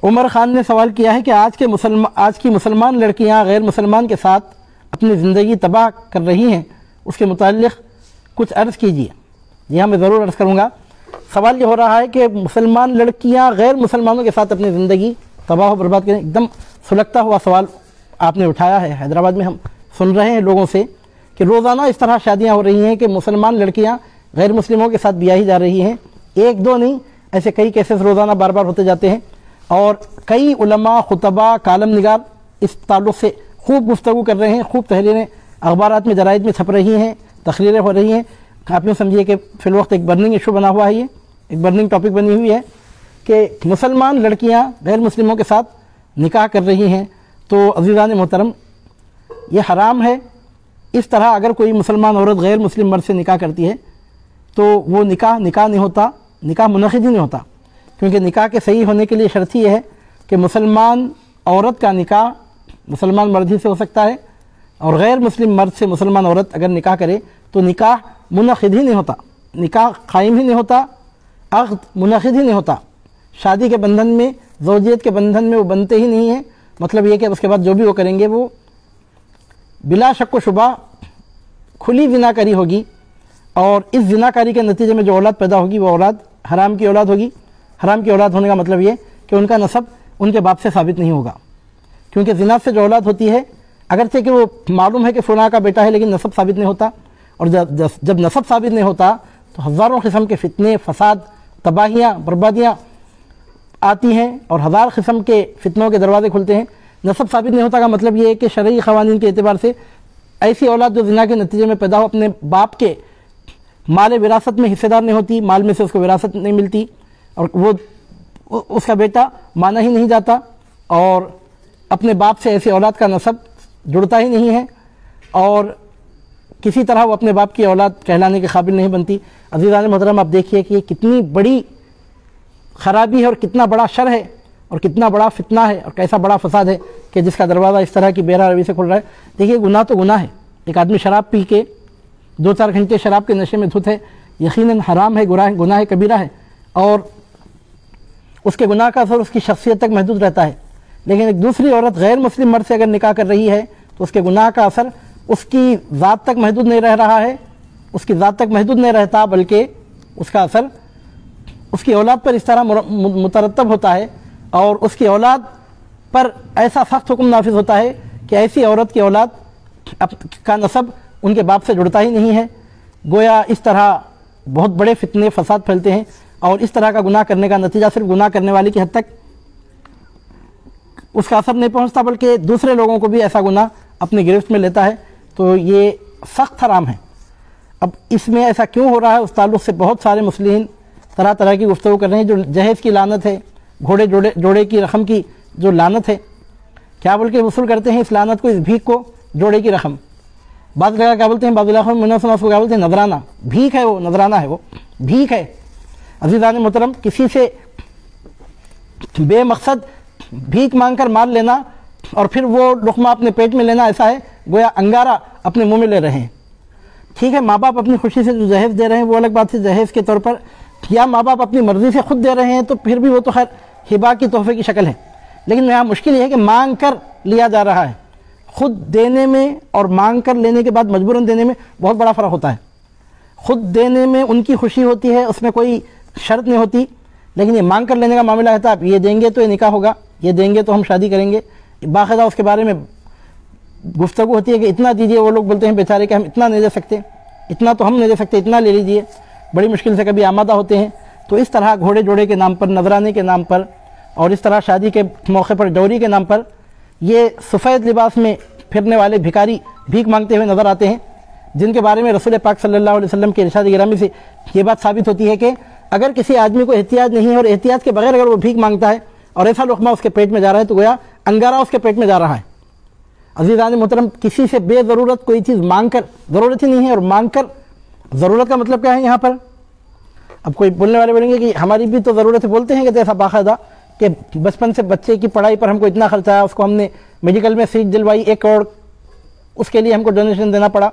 عمر خان نے سوال کیا ہے کہ آج کی مسلمان لڑکیاں غیر مسلمان کے ساتھ اپنی زندگی تباہ کر رہی ہیں، اس کے متعلق کچھ عرض کیجیے۔ جی ہاں، میں ضرور عرض کروں گا۔ سوال یہ ہو رہا ہے کہ مسلمان لڑکیاں غیر مسلمانوں کے ساتھ اپنی زندگی تباہ و برباد کریں، ایک دم سلگتا ہوا سوال آپ نے اٹھایا ہے۔ حیدرآباد میں ہم سن رہے ہیں لوگوں سے کہ روزانہ اس طرح شادیاں ہو رہی ہیں کہ مسلمان لڑکیاں غیر مسلموں کے ساتھ بیاہی جا رہی ہیں۔ ایک دو نہیں، ایسے کئی کیسز روزانہ بار بار ہوتے جاتے ہیں، اور کئی علماء، خطباء، کالم نگار اس تعلق سے خوب گفتگو کر رہے ہیں، خوب تحریریں اخبارات میں، جرائد میں چھپ رہی ہیں، تقریریں ہو رہی ہیں۔ آپ یوں سمجھیے کہ فی الوقت ایک برننگ ایشو بنا ہوا ہے، یہ ایک برننگ ٹاپک بنی ہوئی ہے کہ مسلمان لڑکیاں غیر مسلموں کے ساتھ نکاح کر رہی ہیں۔ تو عزیزان محترم، یہ حرام ہے۔ اس طرح اگر کوئی مسلمان عورت غیر مسلم مرد سے نکاح کرتی ہے تو وہ نکاح نہیں ہوتا، نکاح منعقد ہی نہیں ہوتا، کیونکہ نکاح کے صحیح ہونے کے لیے شرط یہ ہے کہ مسلمان عورت کا نکاح مسلمان مرد ہی سے ہو سکتا ہے، اور غیر مسلم مرد سے مسلمان عورت اگر نکاح کرے تو نکاح منعقد ہی نہیں ہوتا، نکاح قائم ہی نہیں ہوتا، عقد منعقد ہی نہیں ہوتا۔ شادی کے بندھن میں، زوجیت کے بندھن میں وہ بنتے ہی نہیں ہیں۔ مطلب یہ کہ اس کے بعد جو بھی وہ کریں گے وہ بلا شک و شبہ کھلی زناکاری ہوگی، اور اس زناکاری کے نتیجے میں جو اولاد پیدا ہوگی وہ اولاد حرام کی اولاد ہوگی۔ حرام کی اولاد ہونے کا مطلب یہ کہ ان کا نسب ان کے باپ سے ثابت نہیں ہوگا، کیونکہ زنا سے جو اولاد ہوتی ہے اگرچہ کہ وہ معلوم ہے کہ فلاں کا بیٹا ہے، لیکن نسب ثابت نہیں ہوتا، اور جب نسب ثابت نہیں ہوتا تو ہزاروں قسم کے فتنے، فساد، تباہیاں، بربادیاں آتی ہیں، اور ہزار قسم کے فتنوں کے دروازے کھلتے ہیں۔ نسب ثابت نہیں ہوتا کا مطلب یہ ہے کہ شرعی قوانین کے اعتبار سے ایسی اولاد جو زنا کے نتیجے میں پیدا ہو اپنے باپ کے مال وراثت میں حصے دار نہیں ہوتی، مال میں سے اس کو وراثت نہیں ملتی، اور وہ اس کا بیٹا مانا ہی نہیں جاتا، اور اپنے باپ سے ایسی اولاد کا نسب جڑتا ہی نہیں ہے، اور کسی طرح وہ اپنے باپ کی اولاد کہلانے کے قابل نہیں بنتی۔ عزیزان محترم، آپ دیکھیے کہ یہ کتنی بڑی خرابی ہے، اور کتنا بڑا شر ہے، اور کتنا بڑا فتنہ ہے، اور کیسا بڑا فساد ہے کہ جس کا دروازہ اس طرح کی بے روی سے کھل رہا ہے۔ دیکھیے، گناہ تو گناہ ہے۔ ایک آدمی شراب پی کے 2-4 گھنٹے شراب کے نشے میں دھت ہے، یقیناً حرام ہے، گناہ کبیرہ ہے، اور اس کے گناہ کا اثر اس کی شخصیت تک محدود رہتا ہے۔ لیکن ایک دوسری عورت غیر مسلم مرد سے اگر نکاح کر رہی ہے تو اس کے گناہ کا اثر اس کی ذات تک محدود نہیں رہ رہا ہے، اس کی ذات تک محدود نہیں رہتا، بلکہ اس کا اثر اس کی اولاد پر اس طرح مترتب ہوتا ہے، اور اس کی اولاد پر ایسا سخت حکم نافذ ہوتا ہے کہ ایسی عورت کی اولاد کا نسب ان کے باپ سے جڑتا ہی نہیں ہے۔ گویا اس طرح بہت بڑے فتنے، فساد پھیلتے ہیں، اور اس طرح کا گناہ کرنے کا نتیجہ صرف گناہ کرنے والی کی حد تک اس کا اثر نہیں پہنچتا، بلکہ دوسرے لوگوں کو بھی ایسا گناہ اپنی گرفت میں لیتا ہے۔ تو یہ سخت حرام ہے۔ اب اس میں ایسا کیوں ہو رہا ہے، اس تعلق سے بہت سارے مسلمین طرح طرح کی گفتگو کر رہے ہیں۔ جو جہیز کی لعنت ہے، جوڑے کی رقم کی جو لعنت ہے، کیا بول کے وصول کرتے ہیں اس لعنت کو، اس بھیک کو، جوڑے کی رقم؟ بعض جگہ کیا بولتے ہیں، بعض علاقوں میں اس کو کیا بولتے ہیں، نذرانہ۔ بھیک ہے وہ، نذرانہ ہے وہ، بھیک ہے۔ عزیزان محترم، کسی سے بے مقصد بھیک مانگ کر مال لینا اور پھر وہ لقمہ اپنے پیٹ میں لینا، ایسا ہے گویا انگارہ اپنے منہ میں لے رہے ہیں۔ ٹھیک ہے، ماں باپ اپنی خوشی سے جو جہیز دے رہے ہیں وہ الگ بات ہے، جہیز کے طور پر، یا ماں باپ اپنی مرضی سے خود دے رہے ہیں تو پھر بھی وہ تو خیر ہبہ کی تحفے کی شکل ہے۔ لیکن یہاں مشکل یہ ہے کہ مانگ کر لیا جا رہا ہے۔ خود دینے میں اور مانگ کر لینے کے بعد مجبوراً دینے میں بہت بڑا فرق ہوتا ہے۔ خود دینے میں ان کی خوشی ہوتی ہے، اس میں کوئی شرط نہیں ہوتی، لیکن یہ مانگ کر لینے کا معاملہ ہے، آپ یہ دیں گے تو یہ نکاح ہوگا، یہ دیں گے تو ہم شادی کریں گے، باقاعدہ اس کے بارے میں گفتگو ہوتی ہے کہ اتنا دیجئے۔ وہ لوگ بولتے ہیں بیچارے کہ ہم اتنا نہیں دے سکتے، اتنا تو ہم نہیں دے سکتے، اتنا لے لیجئے، بڑی مشکل سے کبھی آمادہ ہوتے ہیں۔ تو اس طرح گھوڑے جوڑے کے نام پر، نذرانے کے نام پر، اور اس طرح شادی کے موقع پر ڈوری کے نام پر یہ سفید لباس میں پھرنے والے بھکاری بھیک مانگتے ہوئے نظر آتے ہیں، جن کے بارے میں رسول پاک صلی اللہ علیہ وسلم کے ارشاد گرامی سے یہ بات ثابت ہوتی ہے کہ اگر کسی آدمی کو احتیاج نہیں ہے اور احتیاج کے بغیر اگر وہ بھیک مانگتا ہے اور ایسا لقمہ اس کے پیٹ میں جا رہا ہے تو گویا انگارہ اس کے پیٹ میں جا رہا ہے۔ عزیزان محترم، کسی سے بے ضرورت کوئی چیز مانگ کر، ضرورت ہی نہیں ہے اور مانگ کر، ضرورت کا مطلب کیا ہے یہاں پر؟ اب کوئی بولنے والے بولیں گے کہ ہماری بھی تو ضرورت ہے، بولتے ہیں کہ ایسا باقاعدہ کہ بچپن سے بچے کی پڑھائی پر ہم کو اتنا خرچہ ہے، اس کو ہم نے میڈیکل میں سیٹ دلوائی 1 کروڑ، اس کے لیے ہم کو ڈونیشن دینا پڑا،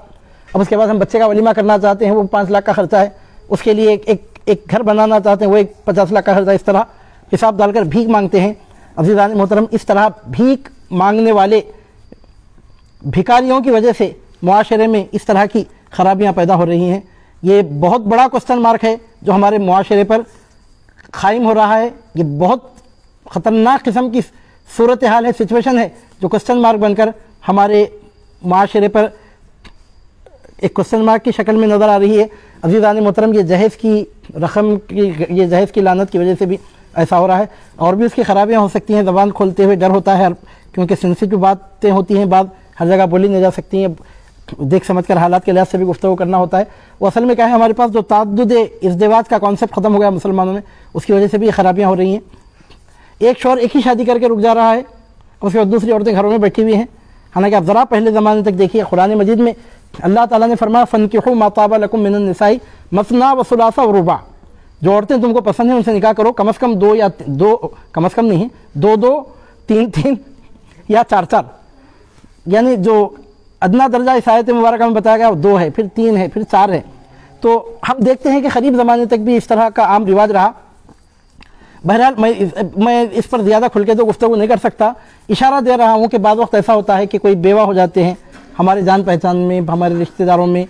اب اس کے بعد ہم بچے کا ولیمہ کرنا چاہتے ہیں، وہ 5 لاکھ کا خرچہ ہے، اس کے لیے ایک گھر بنانا چاہتے ہیں، وہ 50 لاکھ کا خرچہ، اس طرح حساب ڈال کر بھیک مانگتے ہیں۔ عزیزان محترم اس طرح بھیک مانگنے والے بھکاریوں کی وجہ سے معاشرے میں اس طرح کی خرابیاں پیدا ہو رہی ہیں. یہ بہت بڑا کوسچن مارک ہے جو ہمارے معاشرے پر قائم ہو رہا ہے. یہ بہت خطرناک قسم کی صورتحال ہے, سچویشن ہے جو کوسچن مارک بن کر ہمارے معاشرے پر ایک کوسچن مارک کی شکل میں نظر آ رہی ہے. عزیزان محترم یہ جہیز کی رقم یہ جہیز کی لعنت کی وجہ سے بھی ایسا ہو رہا ہے, اور بھی اس کی خرابیاں ہو سکتی ہیں. زبان کھولتے ہوئے ڈر ہوتا ہے کیونکہ سینسیٹیو باتیں ہوتی ہیں, بعض ہر جگہ بولی نہیں جا سکتی ہیں, دیکھ سمجھ کر حالات کے لحاظ سے بھی گفتگو کرنا ہوتا ہے. وہ اصل میں کیا ہے, ہمارے پاس جو تعدد ازدواج کا کانسیپٹ ختم ہو گیا مسلمانوں میں, اس کی وجہ سے بھی یہ خرابیاں ہو رہی ہیں. ایک شوہر ایک ہی شادی کر کے رک جا رہا ہے, اس کے بعد دوسری عورتیں گھروں میں بیٹھی ہوئی ہیں. حالانکہ آپ ذرا پہلے زمانے تک دیکھیے, قرآن مجید میں اللہ تعالیٰ نے فرمایا فَانْكِحُوا مَا طَابَ لَكُم مِّنَ النِّسَاءِ مَثْنَىٰ وَثُلَاثَ وَرُبَاع. جو عورتیں تم کو پسند ہیں ان سے نکاح کرو, کم از کم کم از کم نہیں, دو, تین یا چار. یعنی جو ادنا درجہ اس آیت مبارکہ میں بتایا گیا 2 ہے, پھر 3 ہے, پھر 4 ہے. تو ہم دیکھتے ہیں کہ قریب زمانے تک بھی اس طرح کا عام رواج رہا. بہرحال میں اس پر زیادہ کھل کے تو گفتگو نہیں کر سکتا, اشارہ دے رہا ہوں کہ بعض وقت ایسا ہوتا ہے کہ کوئی بیوہ ہو جاتے ہیں ہمارے جان پہچان میں, ہمارے رشتہ داروں میں,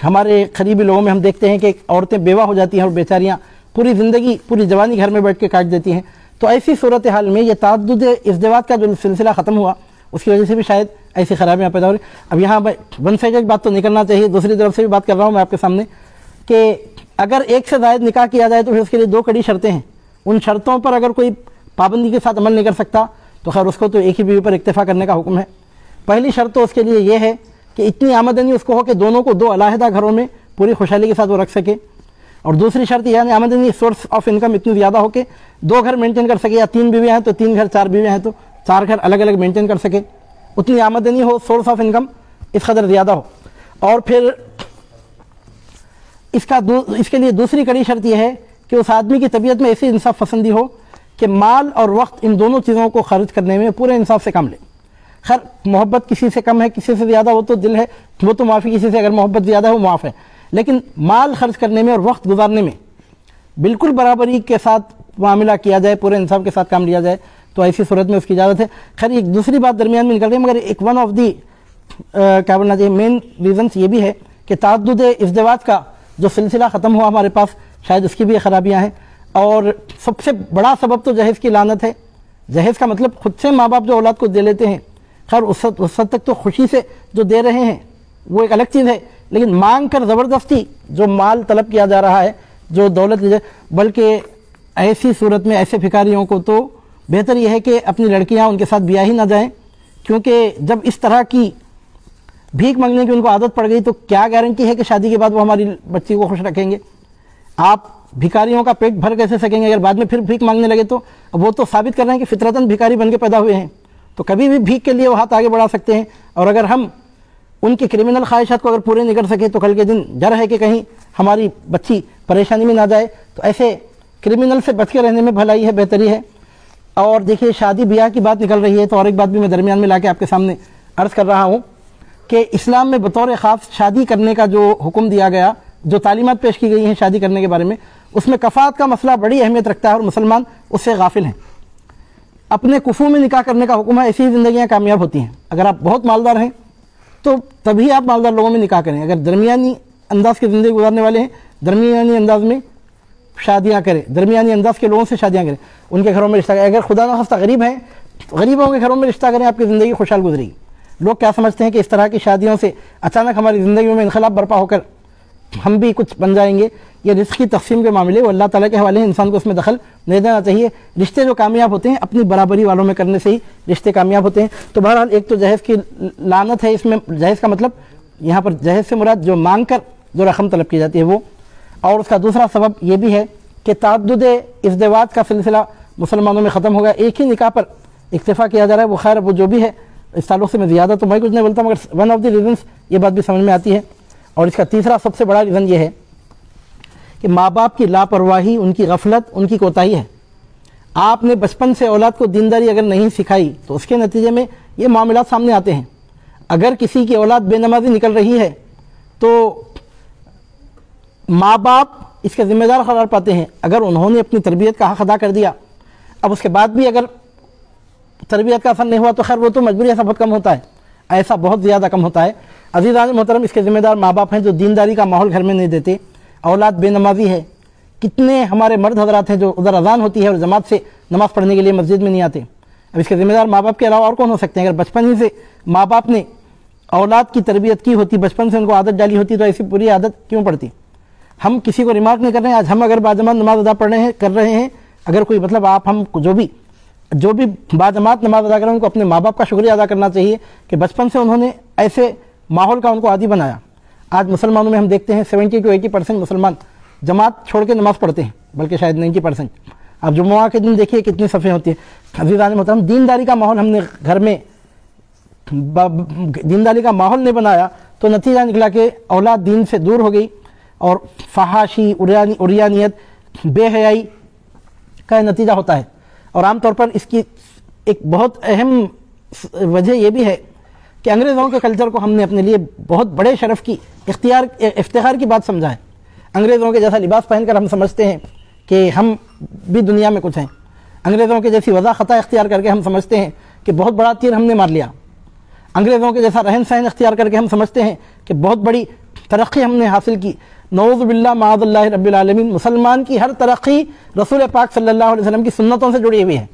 ہمارے قریبی لوگوں میں. ہم دیکھتے ہیں کہ عورتیں بیوہ ہو جاتی ہیں اور بیچاریاں پوری زندگی پوری جوانی گھر میں بیٹھ کے کاٹ دیتی ہیں. تو ایسی صورتحال میں یہ تعدد ازدواج کا جو سلسلہ ختم ہوا, اس کی وجہ سے بھی شاید ایسی خرابیاں پیدا ہو رہی. اب یہاں ون سائیڈڈ بات تو نہیں کرنا چاہیے, دوسری طرف سے بھی بات کر رہا ہوں میں آپ کے سامنے کہ اگر ایک سے زائد نکاح کیا جائے تو پھر اس کے لیے 2 کڑی شرطیں ہیں. ان شرطوں پر اگر کوئی پابندی کے ساتھ عمل نہیں کر سکتا تو خیر اس کو تو ایک ہی بیوی پر اکتفا کرنے کا حکم ہے. پہلی شرط تو اس کے لیے یہ ہے کہ اتنی آمدنی اس کو ہو کہ دونوں کو 2 علیحدہ گھروں میں پوری خوشحالی کے ساتھ وہ رکھ سکے. اور دوسری شرط یعنی آمدنی سورس آف انکم اتنی زیادہ ہو کہ 2 گھر مینٹین کر سکے, یا 3 بیویاں ہیں تو 3 گھر, 4 بیویاں ہیں تو 4 گھر الگ الگ مینٹین کر سکے. اتنی آمدنی ہو, سورس آف انکم اس قدر زیادہ ہو. اور پھر اس کے لیے دوسری کڑی شرط یہ ہے کہ اس آدمی کی طبیعت میں ایسی انصاف پسندی ہو کہ مال اور وقت ان دونوں چیزوں کو خرچ کرنے میں پورے انصاف سے کام لے. خیر محبت کسی سے کم ہے, کسی سے زیادہ وہ تو دل ہے, وہ تو معافی, کسی سے اگر محبت زیادہ ہے وہ معاف ہے, لیکن مال خرچ کرنے میں اور وقت گزارنے میں بالکل برابری کے ساتھ معاملہ کیا جائے, پورے انصاف کے ساتھ کام لیا جائے, تو ایسی صورت میں اس کی اجازت ہے. خیر ایک دوسری بات درمیان میں نکل رہی ہے, مگر ایک ون آف دی کیا بولنا چاہیے مین ریزنس یہ بھی ہے کہ تعدد ازدواج کا جو سلسلہ ختم ہوا ہمارے پاس, شاید اس کی بھی خرابیاں ہیں. اور سب سے بڑا سبب تو جہیز کی لعنت ہے. جہیز کا مطلب خود سے ماں باپ جو اولاد کو دے لیتے ہیں, خیر اس حد تک تو خوشی سے جو دے رہے ہیں وہ ایک الگ چیز ہے, لیکن مانگ کر زبردستی جو مال طلب کیا جا رہا ہے, جو دولت لی جائے, بلکہ ایسی صورت میں ایسے بھکاریوں کو تو بہتر یہ ہے کہ اپنی لڑکیاں ان کے ساتھ بیاہ ہی نہ جائیں, کیونکہ جب اس طرح کی بھیک مانگنے کی ان کو عادت پڑ گئی تو کیا گارنٹی ہے کہ شادی کے بعد وہ ہماری بچی کو خوش رکھیں گے. آپ بھکاریوں کا پیٹ بھر کیسے سکیں گے اگر بعد میں پھر بھیک مانگنے لگے تو وہ تو ثابت کر رہے ہیں کہ فطرتاً بھکاری بن کے پیدا ہوئے ہیں, تو کبھی بھی بھیک کے لیے وہ ہاتھ آگے بڑھا سکتے ہیں. اور اگر ہم ان کی کرمنل خواہشات کو اگر پورے نہیں کر سکے تو کل کے دن ڈر ہے کہ کہیں ہماری بچی پریشانی میں نہ جائے, تو ایسے کرمنل سے بچ کے رہنے میں بھلائی ہے, بہتری ہے. اور دیکھیے شادی بیاہ کی بات نکل رہی ہے تو اور ایک بات بھی میں درمیان میں لا کے آپ کے سامنے عرض کر رہا ہوں کہ اسلام میں بطور خاص شادی کرنے کا جو حکم دیا گیا, جو تعلیمات پیش کی گئی ہیں شادی کرنے کے بارے میں, اس میں کفات کا مسئلہ بڑی اہمیت رکھتا ہے اور مسلمان اس سے غافل ہیں. اپنے کفو میں نکاح کرنے کا حکم ہے, ایسی زندگیاں کامیاب ہوتی ہیں. اگر آپ بہت مالدار ہیں تو تبھی آپ مالدار لوگوں میں نکاح کریں. اگر درمیانی انداز کی زندگی گزارنے والے ہیں, درمیانی انداز میں شادیاں کریں, درمیانی انداز کے لوگوں سے شادیاں کریں, ان کے گھروں میں رشتہ کریں. اگر خدا نخواستہ غریب ہیں, غریبوں کے گھروں میں رشتہ کریں, آپ کی زندگی خوشحال گزرے گی. لوگ کیا سمجھتے ہیں کہ اس طرح کی شادیوں سے اچانک ہماری زندگیوں میں انقلاب برپا ہو کر ہم بھی کچھ بن جائیں گے. یہ رزق کی تقسیم کے معاملے وہ اللہ تعالیٰ کے حوالے ہیں, انسان کو اس میں دخل نہیں دینا چاہیے. رشتے جو کامیاب ہوتے ہیں اپنی برابری والوں میں کرنے سے ہی رشتے کامیاب ہوتے ہیں. تو بہرحال ایک تو جہیز کی لعنت ہے, اس میں جہیز کا مطلب یہاں پر جہیز سے مراد جو مانگ کر جو رقم طلب کی جاتی ہے وہ. اور اس کا دوسرا سبب یہ بھی ہے کہ تعدد ازدواج کا سلسلہ مسلمانوں میں ختم ہو گیا, ایک ہی نکاح پر اکتفا کیا جا رہا ہے. وہ خیر وہ جو بھی ہے, اس تعلق سے میں زیادہ تو میں کچھ نہیں بولتا, مگر ون آف دی ریزنس یہ بات بھی سمجھ میں آتی ہے. اور اس کا تیسرا سب سے بڑا ریزن یہ ہے کہ ماں باپ کی لاپرواہی, ان کی غفلت, ان کی کوتاہی ہے. آپ نے بچپن سے اولاد کو دینداری اگر نہیں سکھائی تو اس کے نتیجے میں یہ معاملات سامنے آتے ہیں. اگر کسی کی اولاد بے نمازی نکل رہی ہے تو ماں باپ اس کے ذمہ دار قرار پاتے ہیں. اگر انہوں نے اپنی تربیت کا حق ادا کر دیا, اب اس کے بعد بھی اگر تربیت کا اثر نہیں ہوا تو خیر وہ تو مجبوری ایسا بہت کم ہوتا ہے، ایسا بہت زیادہ کم ہوتا ہے۔ عزیزان محترم، اس کے ذمہ دار ماں باپ ہیں جو دینداری کا ماحول گھر میں نہیں دیتے، اولاد بے نمازی ہے۔ کتنے ہمارے مرد حضرات ہیں جو ادھر اذان ہوتی ہے اور جماعت سے نماز پڑھنے کے لیے مسجد میں نہیں آتے۔ اب اس کے ذمہ دار ماں باپ کے علاوہ اور کون ہو سکتے ہیں؟ اگر بچپن ہی سے ماں باپ نے اولاد کی تربیت کی ہوتی، بچپن سے ان کو عادت ڈالی ہوتی، تو ایسی پوری عادت کیوں پڑتی؟ ہم کسی کو ریمارک نہیں کر رہے ہیں، آج ہم اگر باجماعت نماز ادا کر رہے ہیں، اگر کوئی مطلب ہم جو بھی باجماعت نماز ادا کر رہے ہیں ان کو اپنے ماں باپ کا شکریہ ادا کرنا چاہیے کہ بچپن سے انہوں نے ایسے ماحول کا ان کو عادی بنایا۔ آج مسلمانوں میں ہم دیکھتے ہیں 70 to 80% مسلمان جماعت چھوڑ کے نماز پڑھتے ہیں، بلکہ شاید 90%۔ اب جمعہ کے دن دیکھیے کتنی صفیں ہوتی ہیں۔ عزیزان محترم، دینداری کا ماحول ہم نے گھر میں دینداری کا ماحول نہیں بنایا تو نتیجہ نکلا کہ اولاد دین سے دور ہو گئی اور فحاشی، عریانیت، بے حیائی کا نتیجہ ہوتا ہے۔ اور عام طور پر اس کی ایک بہت اہم وجہ یہ بھی ہے کہ انگریزوں کے کلچر کو ہم نے اپنے لیے بہت بڑے شرف کی افتخار کی بات سمجھا ہے۔ انگریزوں کے جیسا لباس پہن کر ہم سمجھتے ہیں کہ ہم بھی دنیا میں کچھ ہیں، انگریزوں کے جیسی وضع خطا اختیار کر کے ہم سمجھتے ہیں کہ بہت بڑا تیر ہم نے مار لیا، انگریزوں کے جیسا رہن سہن اختیار کر کے ہم سمجھتے ہیں کہ بہت بڑی ترقی ہم نے حاصل کی۔ نعوذ باللہ معاذ اللہ رب العالمین، مسلمان کی ہر ترقی رسول پاک صلی اللہ علیہ وسلم کی سنتوں سے جڑی ہوئی ہے۔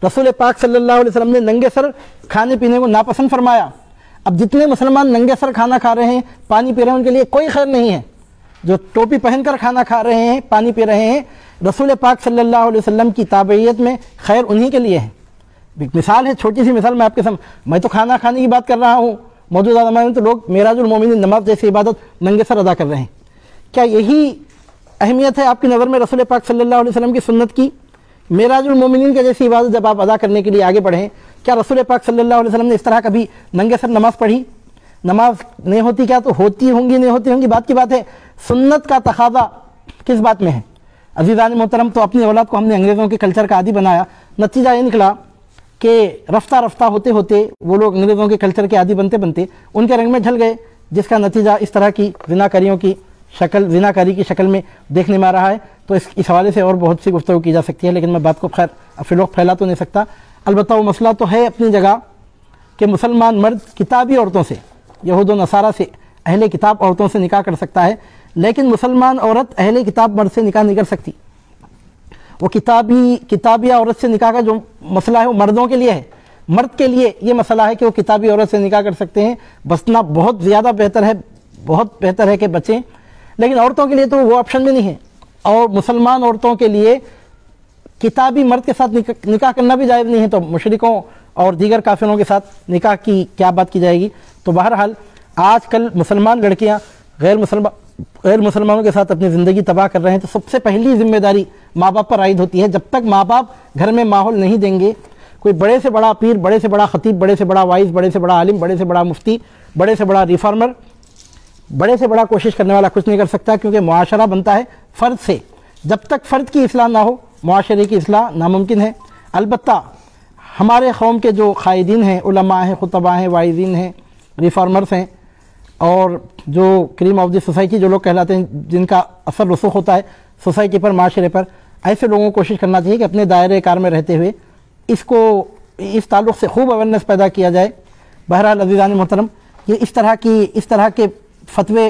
رسول پاک صلی اللہ علیہ وسلم نے ننگے سر کھانے پینے کو ناپسند فرمایا۔ اب جتنے مسلمان ننگے سر کھانا کھا رہے ہیں، پانی پی رہے ہیں، ان کے لیے کوئی خیر نہیں ہے۔ جو ٹوپی پہن کر کھانا کھا رہے ہیں، پانی پی رہے ہیں، رسول پاک صلی اللہ علیہ وسلم کی تابعیت میں خیر انہی کے لیے ہے۔ ایک مثال ہے، چھوٹی سی مثال میں آپ کے سامنے، میں تو کھانا کھانے کی بات کر رہا ہوں، موجودہ زمانے میں تو لوگ معراج المومنین نماز جیسی عبادت ننگے سر ادا کر رہے ہیں۔ کیا یہی اہمیت ہے آپ کی نظر میں رسول پاک صلی اللہ علیہ وسلم کی سنت کی؟ معراج المومنین کے جیسی عبادت جب آپ ادا کرنے کے لیے آگے بڑھیں، کیا رسول پاک صلی اللہ علیہ وسلم نے اس طرح کبھی ننگے سر نماز پڑھی؟ نماز نہیں ہوتی کیا تو ہوتی ہوں گی، نہیں ہوتی ہوں گی بات کی بات ہے، سنت کا تقاضا کس بات میں ہے؟ عزیزان محترم، تو اپنی اولاد کو ہم نے انگریزوں کے کلچر کا عادی بنایا، نتیجہ یہ نکلا کہ رفتہ رفتہ ہوتے ہوتے وہ لوگ انگریزوں کے کلچر کے عادی بنتے بنتے ان کے رنگ میں ڈھل گئے، جس کا نتیجہ اس طرح کی زناکاریوں کی شکل، زناکاری کی شکل میں دیکھنے میں آ رہا ہے۔ تو اس حوالے سے اور بہت سی گفتگو کی جا سکتی ہے، لیکن میں بات کو خیر فی الوقت پھیلا تو نہیں سکتا۔ البتہ وہ مسئلہ تو ہے اپنی جگہ کہ مسلمان مرد کتابی عورتوں سے، یہود و نصارہ سے، اہل کتاب عورتوں سے نکاح کر سکتا ہے، لیکن مسلمان عورت اہل کتاب مرد سے نکاح نہیں کر سکتی۔ وہ کتابی عورت سے نکاح کا جو مسئلہ ہے وہ مردوں کے لیے ہے، مرد کے لیے یہ مسئلہ ہے کہ وہ کتابی عورت سے نکاح کر سکتے ہیں، بچنا بہت زیادہ بہتر ہے کہ بچیں، لیکن عورتوں کے لیے تو وہ آپشن بھی نہیں ہے۔ اور مسلمان عورتوں کے لیے کتابی مرد کے ساتھ نکاح کرنا بھی جائز نہیں ہے، تو مشرکوں اور دیگر کافروں کے ساتھ نکاح کی کیا بات کی جائے گی؟ تو بہرحال آج کل مسلمان لڑکیاں غیر مسلمانوں کے ساتھ اپنی زندگی تباہ کر رہے ہیں، تو سب سے پہلی ذمہ داری ماں باپ پر عائد ہوتی ہے۔ جب تک ماں باپ گھر میں ماحول نہیں دیں گے، کوئی بڑے سے بڑا پیر، بڑے سے بڑا خطیب، بڑے سے بڑا وائز، بڑے سے بڑا عالم، بڑے سے بڑا مفتی، بڑے سے بڑا ریفارمر، بڑے سے بڑا کوشش کرنے والا کچھ نہیں کر سکتا، کیونکہ معاشرہ بنتا ہے فرد سے۔ جب تک فرد کی اصلاح نہ ہو، معاشرے کی اصلاح ناممکن ہے۔ البتہ ہمارے قوم کے جو قائدین ہیں، علماء ہیں، خطباء ہیں، وائزین ہیں، ریفارمرز ہیں، اور جو کریم آف دی سوسائٹی جو لوگ کہلاتے ہیں، جن کا اثر رسوخ ہوتا ہے سوسائٹی پر، معاشرے پر، ایسے لوگوں کو کوشش کرنا چاہیے کہ اپنے دائرۂ کار میں رہتے ہوئے اس تعلق سے خوب اویئرنیس پیدا کیا جائے۔ بہرحال عزیزان محترم، یہ اس طرح کے فتوے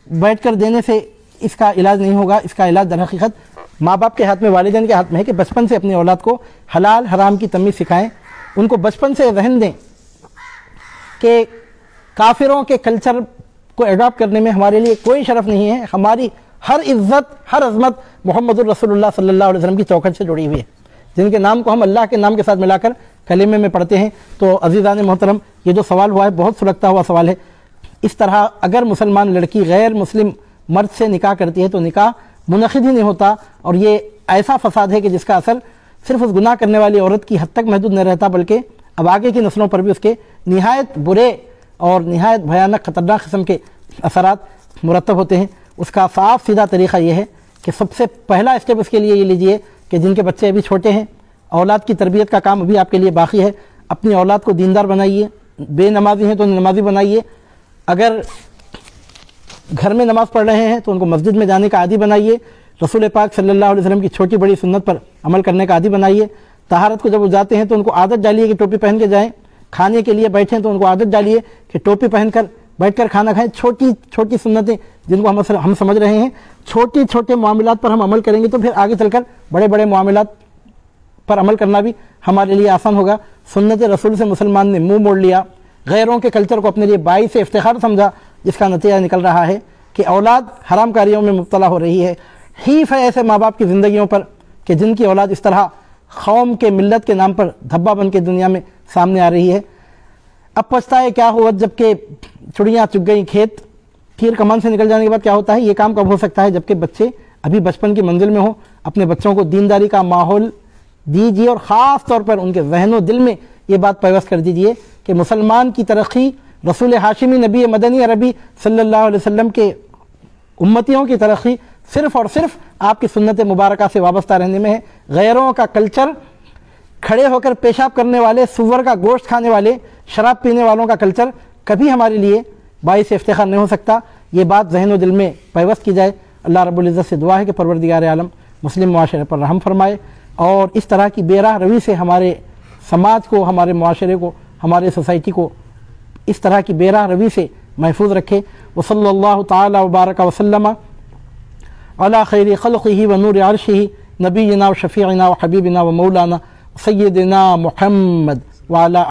بیٹھ کر دینے سے اس کا علاج نہیں ہوگا۔ اس کا علاج در حقیقت ماں باپ کے ہاتھ میں، والدین کے ہاتھ میں ہے کہ بچپن سے اپنی اولاد کو حلال حرام کی تمیز سکھائیں، ان کو بچپن سے ذہن دیں کہ کافروں کے کلچر کو ایڈاپٹ کرنے میں ہمارے لیے کوئی شرف نہیں ہے، ہماری ہر عزت، ہر عظمت محمد الرسول اللہ صلی اللہ علیہ وسلم کی چوکھٹ سے جڑی ہوئی ہے، جن کے نام کو ہم اللہ کے نام کے ساتھ ملا کر کلمے میں پڑھتے ہیں۔ تو عزیزان محترم، یہ جو سوال ہوا ہے بہت سلگتا ہوا سوال ہے۔ اس طرح اگر مسلمان لڑکی غیر مسلم مرد سے نکاح کرتی ہے تو نکاح منعقد ہی نہیں ہوتا، اور یہ ایسا فساد ہے کہ جس کا اثر صرف اس گناہ کرنے والی عورت کی حد تک محدود نہیں رہتا، بلکہ اب آگے کی نسلوں پر بھی اس کے نہایت برے اور نہایت بھیانک خطرناک قسم کے اثرات مرتب ہوتے ہیں۔ اس کا صاف سیدھا طریقہ یہ ہے کہ سب سے پہلا اسٹیپ اس کے لیے یہ لیجئے کہ جن کے بچے ابھی چھوٹے ہیں، اولاد کی تربیت کا کام ابھی آپ کے لیے باقی ہے، اپنی اولاد کو دیندار بنائیے، بے نمازی ہیں تو نمازی بنائیے، اگر گھر میں نماز پڑھ رہے ہیں تو ان کو مسجد میں جانے کا عادی بنائیے، رسول پاک صلی اللہ علیہ وسلم کی چھوٹی بڑی سنت پر عمل کرنے کا عادی بنائیے، طہارت کو جب وہ جاتے ہیں تو ان کو عادت ڈالیے کہ ٹوپی پہن کے جائیں، کھانے کے لیے بیٹھیں تو ان کو عادت ڈالیے کہ ٹوپی پہن کر بیٹھ کر کھانا کھائیں۔ چھوٹی چھوٹی سنتیں جن کو ہم سمجھ رہے ہیں، چھوٹے چھوٹے معاملات پر ہم عمل کریں گے تو پھر آگے چل کر بڑے بڑے معاملات پر عمل کرنا بھی ہمارے لیے آسان ہوگا۔ سنت رسول سے مسلمان نے منہ موڑ لیا، غیروں کے کلچر کو اپنے لیے باعث افتخار سمجھا، جس کا نتیجہ نکل رہا ہے کہ اولاد حرام کاریوں میں مبتلا ہو رہی ہے۔ حیف ہے ایسے ماں باپ کی زندگیوں پر کہ جن کی اولاد اس طرح قوم کے ملت کے نام پر دھبا بن کے دنیا میں سامنے آ رہی ہے۔ اب پچھتائے کیا ہوا جب کہ چڑیاں چگ گئیں کھیت، تیر کمان سے نکل جانے کے بعد کیا ہوتا ہے؟ یہ کام کب ہو سکتا ہے؟ جبکہ بچے ابھی بچپن کی منزل میں ہوں۔ اپنے بچوں کو دینداری کا ماحول دیجیے اور خاص طور پر ان کے ذہن و دل میں یہ بات پیوست کر دیجیے کہ مسلمان کی ترقی رسول ہاشمی نبی مدنی عربی صلی اللہ علیہ وسلم کے امتیوں کی ترقی صرف اور صرف آپ کی سنت مبارکہ سے وابستہ رہنے میں ہے۔ غیروں کا کلچر، کھڑے ہو کر پیشاب کرنے والے، سور کا گوشت کھانے والے، شراب پینے والوں کا کلچر کبھی ہمارے لیے باعث افتخار نہیں ہو سکتا۔ یہ بات ذہن و دل میں پیوست کی جائے۔ اللہ رب العزت سے دعا ہے کہ پروردگار عالم مسلم معاشرے پر رحم فرمائے اور اس طرح کی بے راہ روی سے ہمارے سماج کو، ہمارے معاشرے کو، ہمارے سوسائٹی کو اس طرح کی بے راہ روی سے محفوظ رکھے۔ وصلی اللہ تعالی وبارک وسلم علی خیر خلقہ ونور عرشہ نبینا و شفیعنا و حبیبنا و مولانا سیدنا محمد وعلی